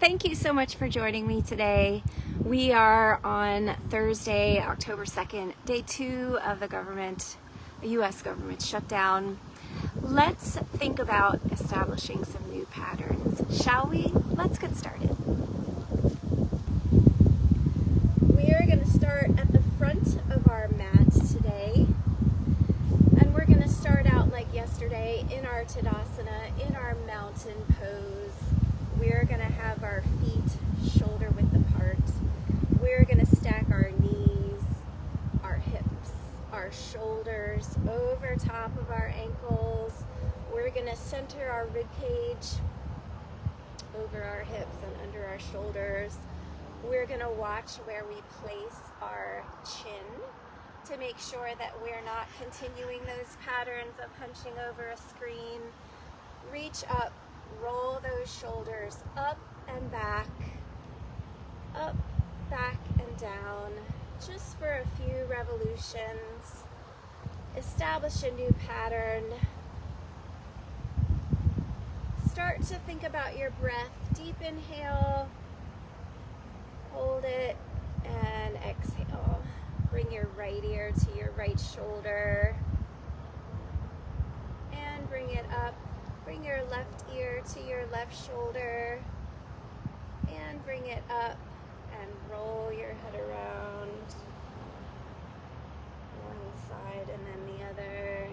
Thank you so much for joining me today. We are on Thursday, October 2nd, day 2 of the U.S. government shutdown. Let's think about establishing some new patterns, shall we? Let's get started. We are going to start at the front of our mat today, and we're going to start out like yesterday in our Tadasana, in our mountain pose. We're going to have our feet shoulder width apart. We're going to stack our knees, our hips, our shoulders over top of our ankles. We're going to center our rib cage over our hips and under our shoulders. We're going to watch where we place our chin to make sure that we're not continuing those patterns of hunching over a screen. Reach up. Roll those shoulders up and back, and down, just for a few revolutions. Establish a new pattern. Start to think about your breath. Deep inhale, hold it, and exhale. Bring your right ear to your right shoulder, and bring it up. Bring your left ear to your left shoulder and bring it up and roll your head around one side and then the other.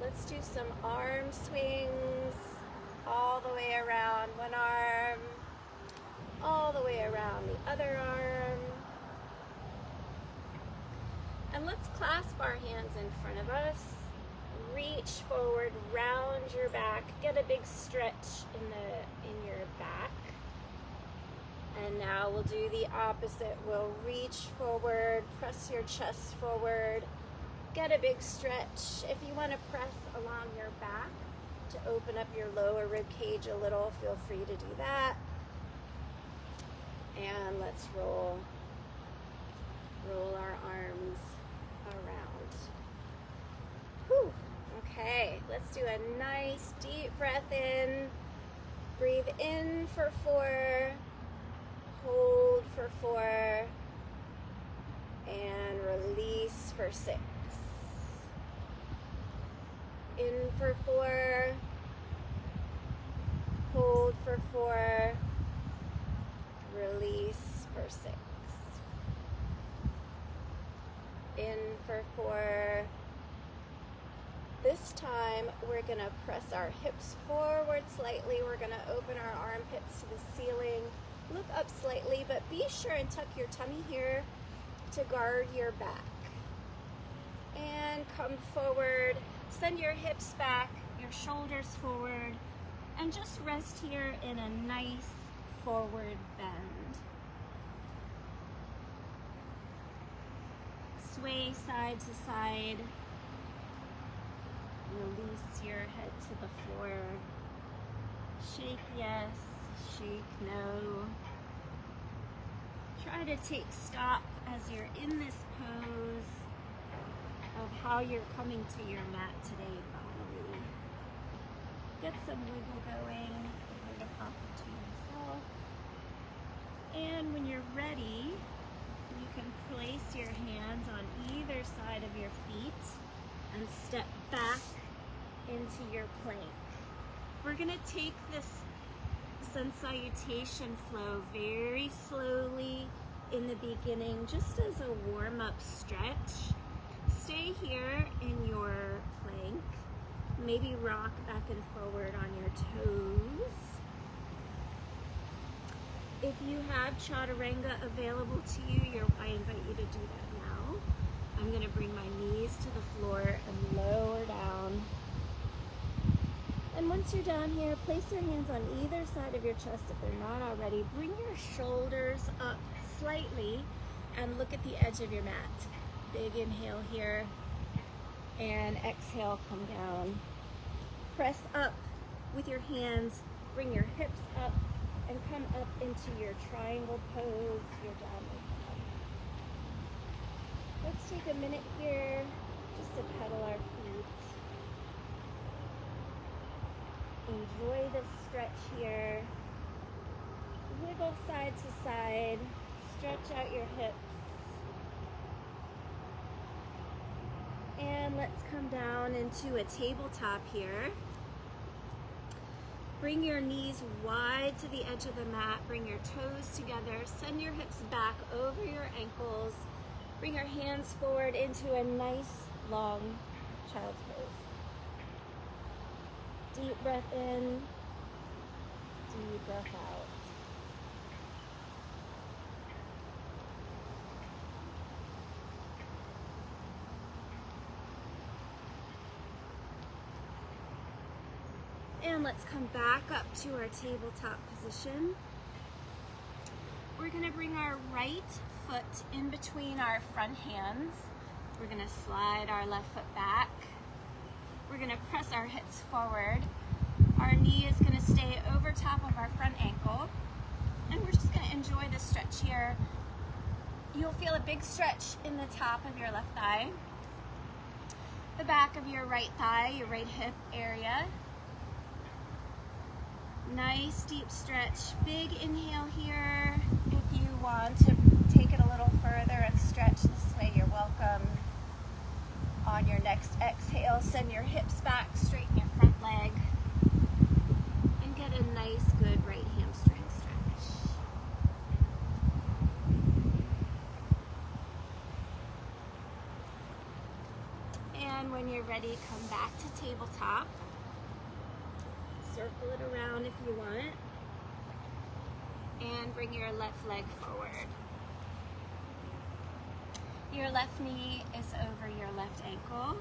Let's do some arm swings all the way around one arm, all the way around the other arm. And let's clasp our hands in front of us. Reach forward, round your back, get a big stretch in your back. And now we'll do the opposite. We'll reach forward, press your chest forward, get a big stretch. If you want to press along your back to open up your lower rib cage a little, feel free to do that. And let's roll our arms around. Whew. Okay, let's do a nice deep breath in. Breathe in for 4, hold for 4, and release for 6. In for 4, hold for 4, release for 6. In for 4. This time, we're going to press our hips forward slightly. We're going to open our armpits to the ceiling. Look up slightly, but be sure and tuck your tummy here to guard your back. And come forward. Send your hips back, your shoulders forward, and just rest here in a nice forward bend. Sway side to side. Release your head to the floor. Shake yes, shake no. Try to take stock as you're in this pose of how you're coming to your mat today bodily. Get some wiggle going, give it up to yourself. And when you're ready, you can place your hands on either side of your feet and step back into your plank. We're going to take this sun salutation flow very slowly in the beginning, just as a warm-up stretch. Stay here in your plank. Maybe rock back and forward on your toes. If you have chaturanga available to you, I invite you to do that now. I'm going to bring my knees to the floor and lower down. And once you're down here, place your hands on either side of your chest if they're not already. Bring your shoulders up slightly and look at the edge of your mat. Big inhale here and exhale, come down. Press up with your hands, bring your hips up and come up into your triangle pose, your downward dog. Let's take a minute here just to pedal our feet. Enjoy this stretch here. side to side. Stretch out your hips. And let's come down into a tabletop here. Bring your knees wide to the edge of the mat. Bring your toes together. Send your hips back over your ankles. Bring your hands forward into a nice long child's pose. Deep breath in, deep breath out. And let's come back up to our tabletop position. We're gonna bring our right foot in between our front hands. We're gonna slide our left foot back. We're gonna press our hips forward. Our knee is gonna stay over top of our front ankle. And we're just gonna enjoy this stretch here. You'll feel a big stretch in the top of your left thigh, the back of your right thigh, your right hip area. Nice deep stretch. Big inhale here. If you want to take it a little further and stretch this way, you're welcome. On your next exhale, send your hips back, straighten your front leg, and get a nice, good right hamstring stretch. And when you're ready, come back to tabletop. Circle it around if you want. And bring your left leg forward. Your left knee is over your left ankle.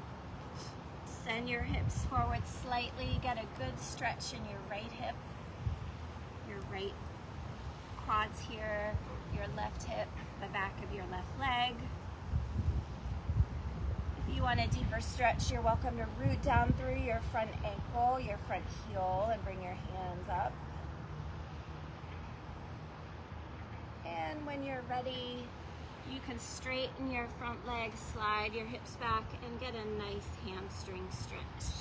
Send your hips forward slightly. Get a good stretch in your right hip, your right quads here, your left hip, the back of your left leg. If you want a deeper stretch, you're welcome to root down through your front ankle, your front heel, and bring your hands up. And when you're ready, you can straighten your front leg, slide your hips back, and get a nice hamstring stretch.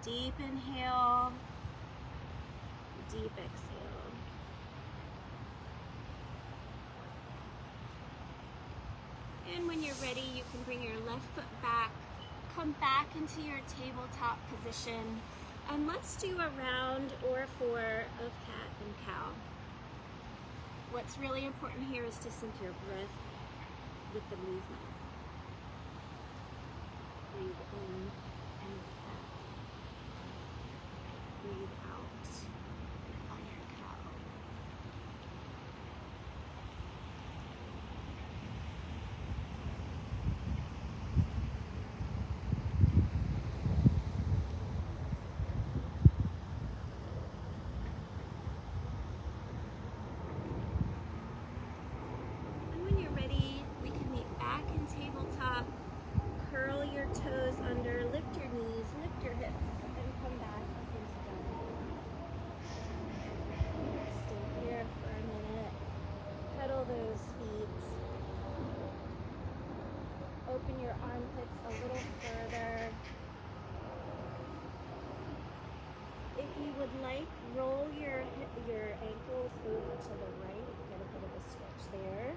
Deep inhale, deep exhale. And when you're ready, you can bring your left foot back, come back into your tabletop position, and let's do a round or four of cat and cow. What's really important here is to sync your breath with the movement. Breathe in and cat. Breathe out on your cow. And when you're ready, we can meet back in tabletop. Curl your toes under, lift your knees, lift your hips, and come back up into downward. Stay here for a minute. Pedal those feet. Open your armpits a little further. If you would like, roll your ankles over to the right. Get a bit of a stretch there.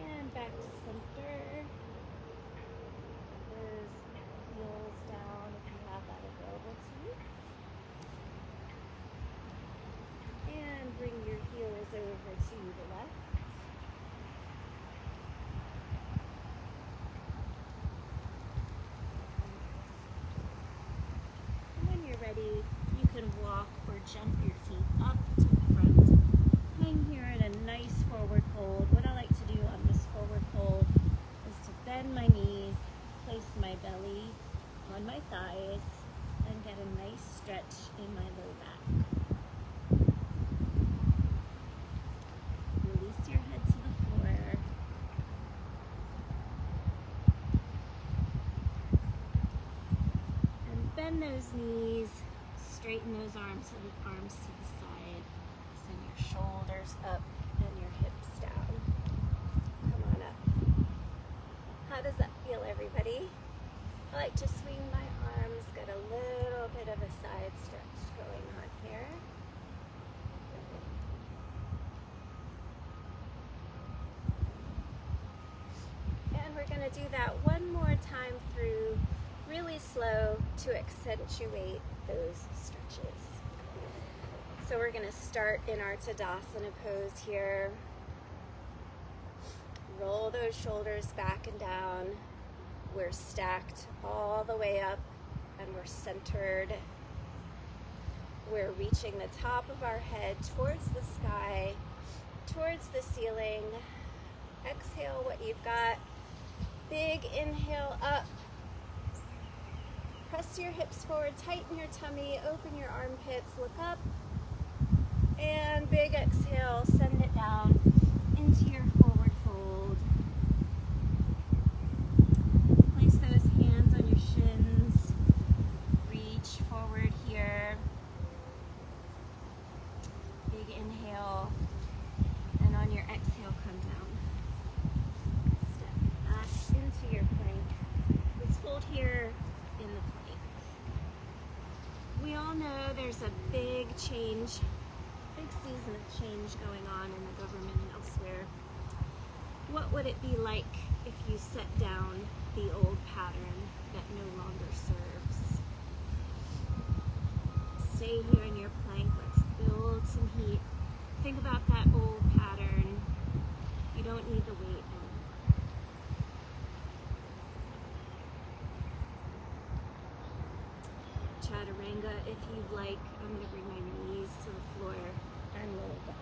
And back to center. Those heels down if you have that available to you. And bring your heels over to the left. And when you're ready, you can walk or jump your feet up to the front. Hang here in a nice forward fold. What I like to do on this forward fold is to bend my knees, place my belly on my thighs, and get a nice stretch in my low back. Release your head to the floor. And bend those knees, straighten those arms to the side. Send your shoulders shoulders up and your hips down. Come on up. How does that feel, everybody? I like to swing my arms, get a little bit of a side stretch going on here. And we're going to do that one more time through, really slow, to accentuate those stretches. So we're going to start in our Tadasana pose here. Roll those shoulders back and down. We're stacked all the way up and we're centered. We're reaching the top of our head towards the sky, towards the ceiling. Exhale what you've got. Big inhale up. Press your hips forward, tighten your tummy, open your armpits, look up. And big exhale, send it down into your forward fold. Place those hands on your shins. Reach forward here. Big inhale. And on your exhale, come down. Step back into your plank. Let's hold here in the plank. We all know there's a big change, big season of change going on in the government and elsewhere. What would it be like if you set down the old pattern that no longer serves? Stay here in your plank. Let's build some heat. Think about that old pattern. You don't need the weight anymore. Chaturanga, if you'd like. I'm going to bring my knees to the floor and roll down.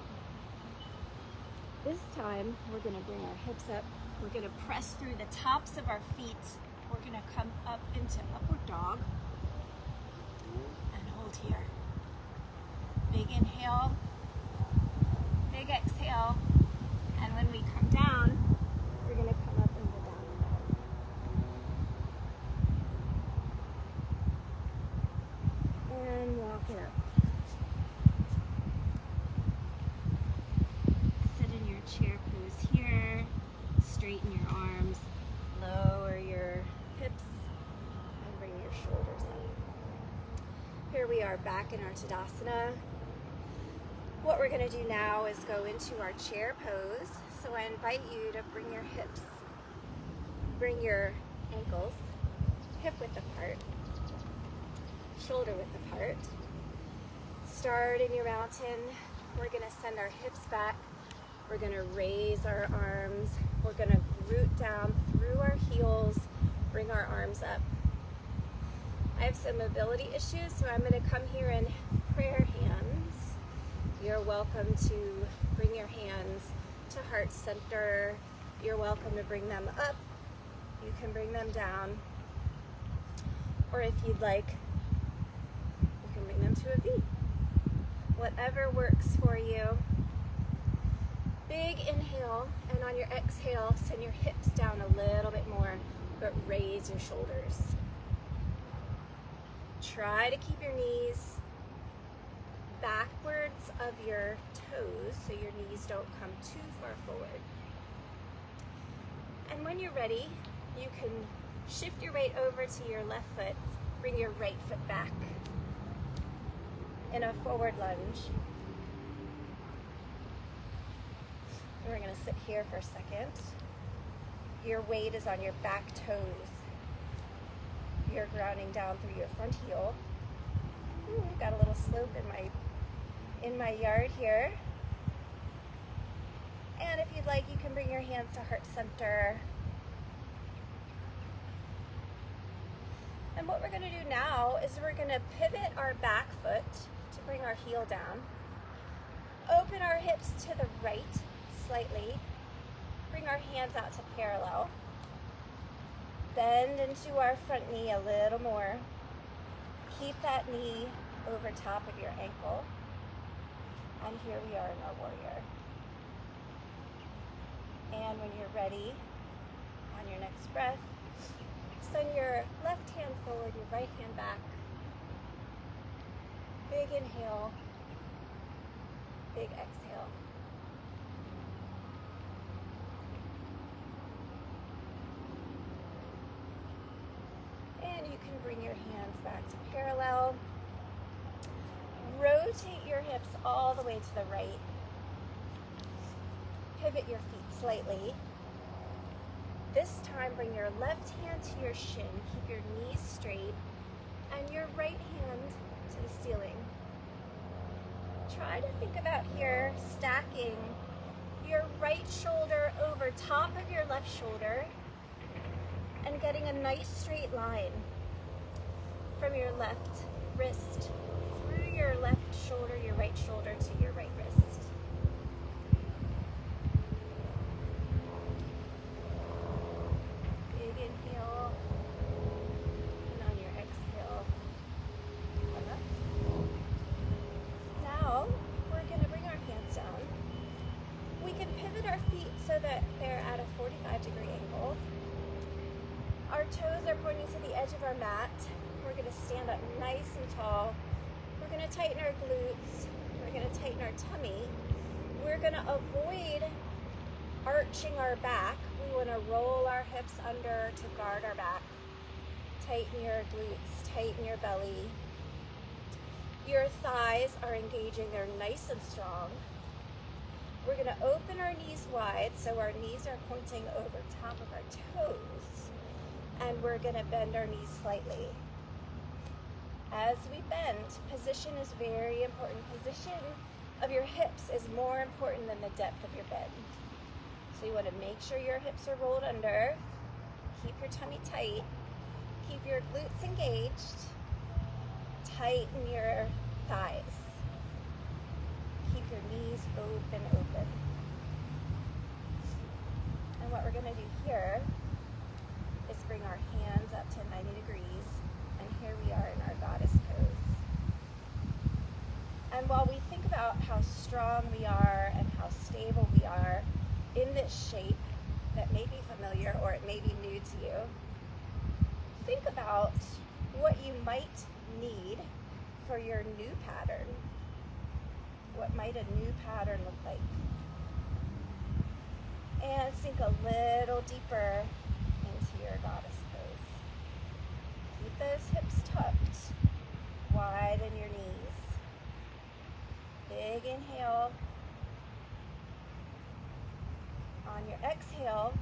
This time, we're going to bring our hips up. We're going to press through the tops of our feet. We're going to come up into upward dog and hold here. Big inhale, big exhale, and when we come down, we're going to come up and go down and down. And walk it up. Sit in your chair pose here. Straighten your arms. Lower your hips and bring your shoulders up. Here we are back in our Tadasana. What we're going to do now is go into our chair pose. So I invite you to bring your hips, bring your ankles hip width apart, shoulder width apart. Start in your mountain. We're going to send our hips back. We're going to raise our arms. We're going to root down through our heels, bring our arms up. I have some mobility issues, so I'm going to come here in prayer hands. You're welcome to bring your hands to heart center. You're welcome to bring them up. You can bring them down. Or if you'd like, you can bring them to a V. Whatever works for you. Big inhale, and on your exhale, send your hips down a little bit more, but raise your shoulders. Try to keep your knees backwards of your toes so your knees don't come too far forward. And when you're ready, you can shift your weight over to your left foot, bring your right foot back in a forward lunge. And we're going to sit here for a second. Your weight is on your back toes. You're grounding down through your front heel. Ooh, got a little slope in my yard here. And if you'd like, you can bring your hands to heart center. And what we're going to do now is we're going to pivot our back foot to bring our heel down. Open our hips to the right slightly. Bring our hands out to parallel. Bend into our front knee a little more. Keep that knee over top of your ankle. And here we are in our warrior. And when you're ready, on your next breath, send your left hand forward, your right hand back. Big inhale, big exhale. bring your hands back to parallel. Rotate your hips all the way to the right. Pivot your feet slightly. This time, bring your left hand to your shin. Keep your knees straight and your right hand to the ceiling. Try to think about here stacking your right shoulder over top of your left shoulder and getting a nice straight line from your left wrist through your left shoulder, your right shoulder to your right wrist. Big inhale, and on your exhale, come up. Now, we're going to bring our hands down. We can pivot our feet so that they're at a 45-degree angle. Our toes are pointing to the edge of our mat. We're going to stand up nice and tall. We're going to tighten our glutes. We're going to tighten our tummy. We're going to avoid arching our back. We want to roll our hips under to guard our back. Tighten your glutes, tighten your belly. Your thighs are engaging, they're nice and strong. We're going to open our knees wide so our knees are pointing over top of our toes. And we're going to bend our knees slightly. As we bend, position is very important. Position of your hips is more important than the depth of your bend. So you want to make sure your hips are rolled under. Keep your tummy tight. Keep your glutes engaged. Tighten your thighs. Keep your knees open. And what we're going to do here is bring our hands up to 90 degrees. And here we are in our goddess pose. And while we think about how strong we are and how stable we are in this shape that may be familiar or it may be new to you, think about what you might need for your new pattern. What might a new pattern look like? And sink a little deeper into your goddess pose. Keep those hips tucked, widen your knees. Big inhale. On your exhale,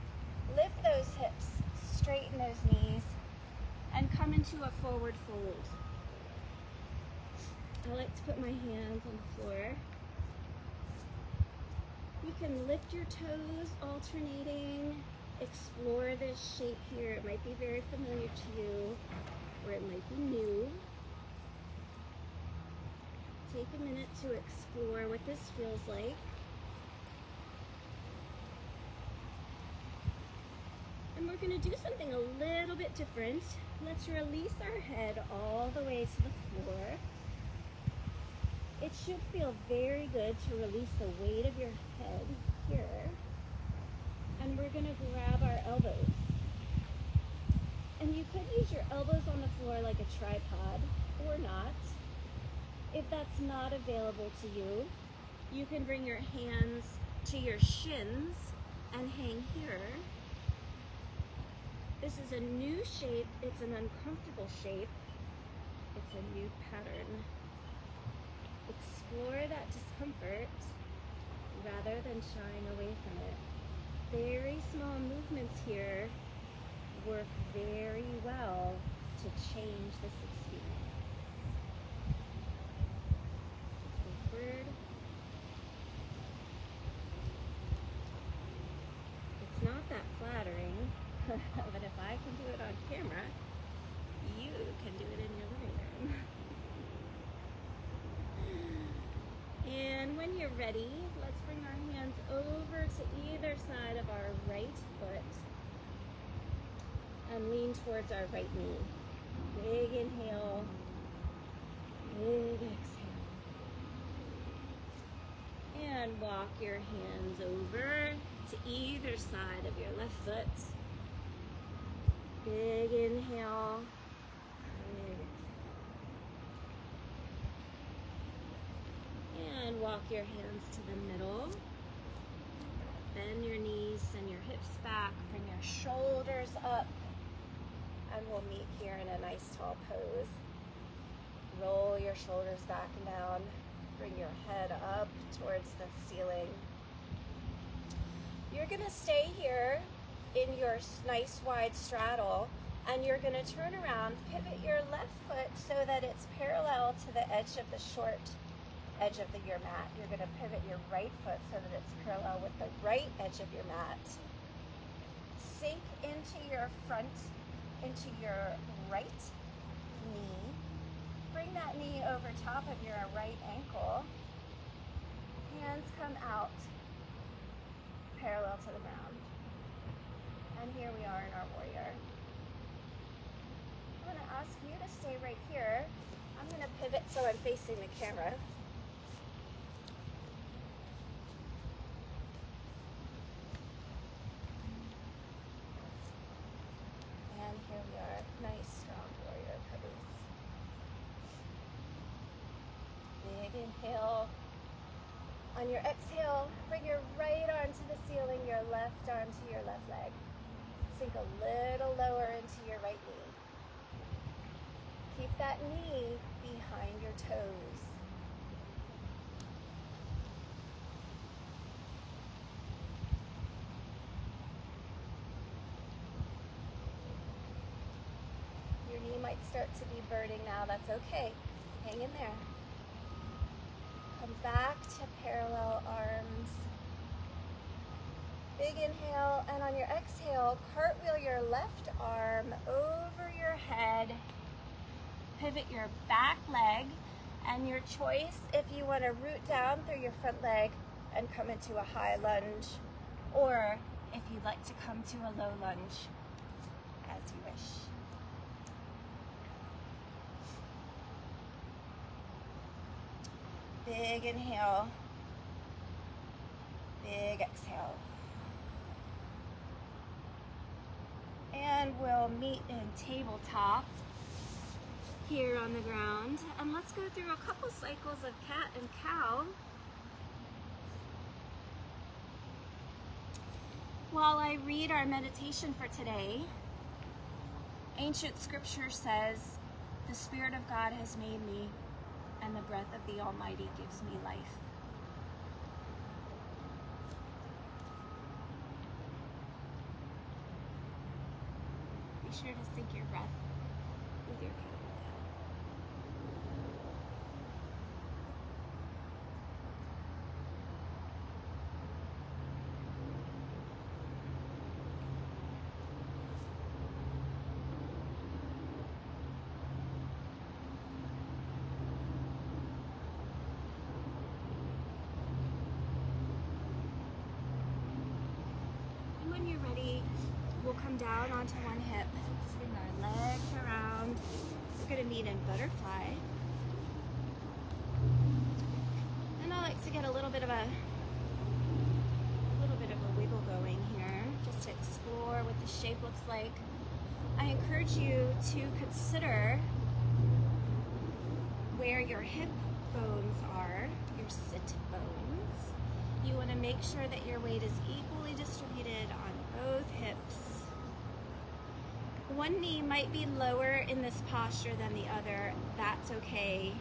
lift those hips, straighten those knees, and come into a forward fold. I like to put my hands on the floor. You can lift your toes, alternating, explore this shape here. It might be very familiar to you, or it might be new. Take a minute to explore what this feels like. And we're going to do something a little bit different. Let's release our head all the way to the floor. It should feel very good to release the weight of your head here. And we're going to grab our elbows. And you could use your elbows on the floor like a tripod or not. If that's not available to you, you can bring your hands to your shins and hang here. This is a new shape. It's an uncomfortable shape. It's a new pattern. Explore that discomfort rather than shying away from it. Very small movements here work very well to change this experience. Forward. It's not that flattering, but if I can do it on camera, you can do it in your living room. And when you're ready, let's bring our hands over to either side of our right foot and lean towards our right knee. Big inhale, big exhale. And walk your hands over to either side of your left foot. Big inhale, big exhale. And walk your hands to the middle. Bend your knees, send your hips back, bring your shoulders up. And we'll meet here in a nice tall pose. Roll your shoulders back and down. Bring your head up towards the ceiling. You're gonna stay here in your nice wide straddle, and you're gonna turn around, pivot your left foot so that it's parallel to the edge of the short edge of your mat. You're gonna pivot your right foot so that it's parallel with the right edge of your mat. Sink into your your right knee. Bring that knee over top of your right ankle. Hands come out parallel to the ground. And here we are in our warrior. I'm gonna ask you to stay right here. I'm gonna pivot so I'm facing the camera. And here we are, nice strong warrior pose. Big inhale. On your exhale, bring your right arm to the ceiling, your left arm to your left leg. Sink a little lower into your right knee. Keep that knee behind your toes. Your knee might start to be burning now, that's okay. Hang in there. Come back to parallel arms. Big inhale, and on your exhale, cartwheel your left arm over your head. Pivot your back leg, and your choice if you want to root down through your front leg and come into a high lunge, or if you'd like to come to a low lunge, as you wish. Big inhale, big exhale. And we'll meet in tabletop here on the ground. And let's go through a couple cycles of cat and cow. While I read our meditation for today, ancient scripture says, "The Spirit of God has made me, and the breath of the Almighty gives me life." Be sure to sync your breath with your kettlebell. When you're ready, we'll come down onto one hip, swing our legs around. We're going to meet in butterfly. And I like to get a little bit of a wiggle going here, just to explore what the shape looks like. I encourage you to consider where your hip bones are, your sit bones. You want to make sure that your weight is equally distributed on both hips. One knee might be lower in this posture than the other. That's okay.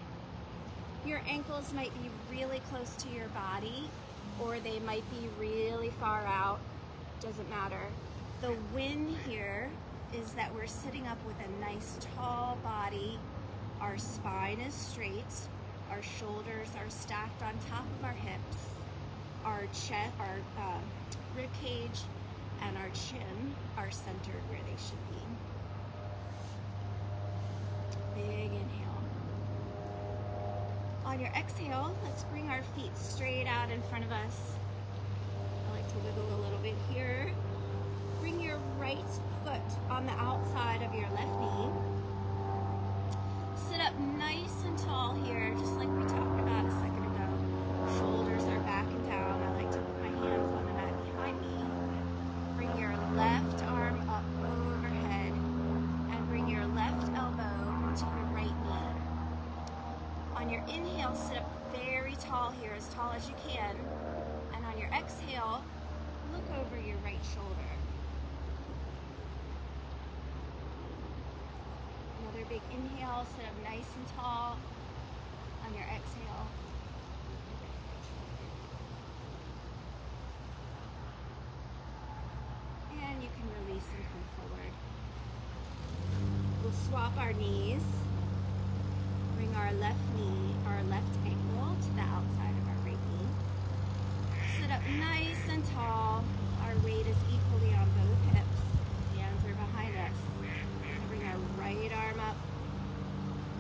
Your ankles might be really close to your body, or they might be really far out. Doesn't matter. The win here is that we're sitting up with a nice tall body. Our spine is straight. Our shoulders are stacked on top of our hips. Our chest, our rib cage, and our chin are centered where they should be. Big inhale. On your exhale, let's bring our feet straight out in front of us. I like to wiggle a little bit here. Bring your right foot on the outside of your left knee. Sit up nice and tall here, just like we talked about a second ago. Shoulders are back and down. I like to put my hands on the mat behind me. Bring your left arm up overhead and bring your left elbow to your right knee. On your inhale, sit up very tall here, as tall as you can. And on your exhale, look over your right shoulder. another big inhale, sit up nice and tall. On your exhale, and you can release and come forward. We'll swap our knees. Bring our left ankle to the outside of our right knee. Sit up nice and tall. Our weight is equally on both hips. Hands are behind us. We're going to bring our right arm up.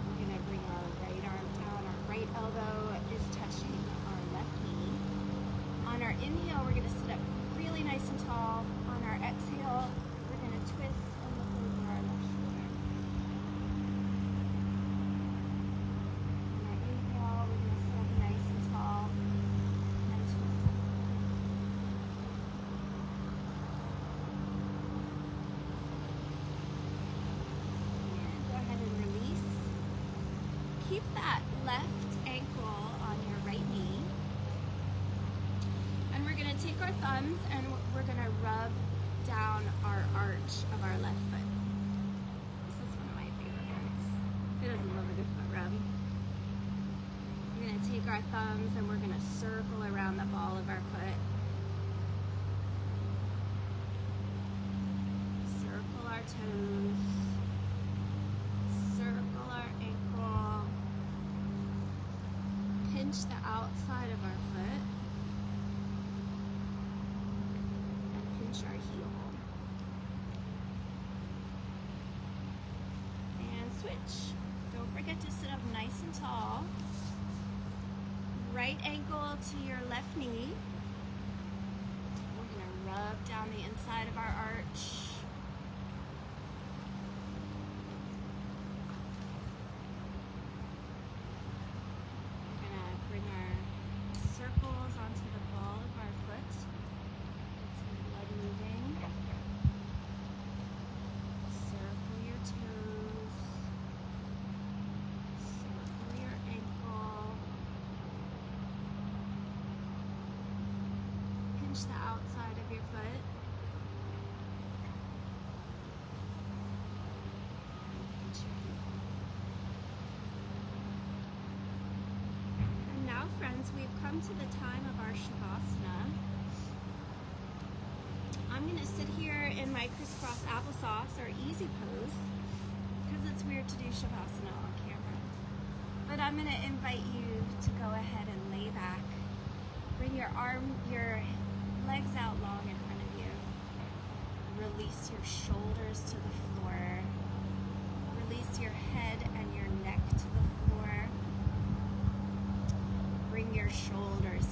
We're going to bring our right arm down. Our right elbow is touching our left knee. On our inhale, we're going to sit up really nice and tall. On our exhale, we're going to twist and look over our left shoulder. On our inhale, we're going to sit up nice and tall and twist. And go ahead and release. Keep that left ankle on your right knee. And we're going to take our thumbs and we're going to rub down our arch of our left foot. This is one of my favorite ones. Who doesn't love a good foot rub? We're going to take our thumbs and we're going to circle around the ball of our foot. Circle our toes. Circle our ankle. Pinch the outside of our foot. Pinch our heel. And switch. Don't forget to sit up nice and tall. Right ankle to your left knee. We're going to rub down the inside of our arch. We're going to bring our circles onto the ball of our foot. Moving. Circle your toes. Circle your ankle. Pinch the outside of your foot. Pinch your heel. And now, friends, we've come to the time of our Shavasana. I'm going to sit here in my crisscross applesauce or easy pose because it's weird to do Shavasana on camera. But I'm going to invite you to go ahead and lay back. Bring your legs out long in front of you. Release your shoulders to the floor. Release your head and your neck to the floor. Bring your shoulders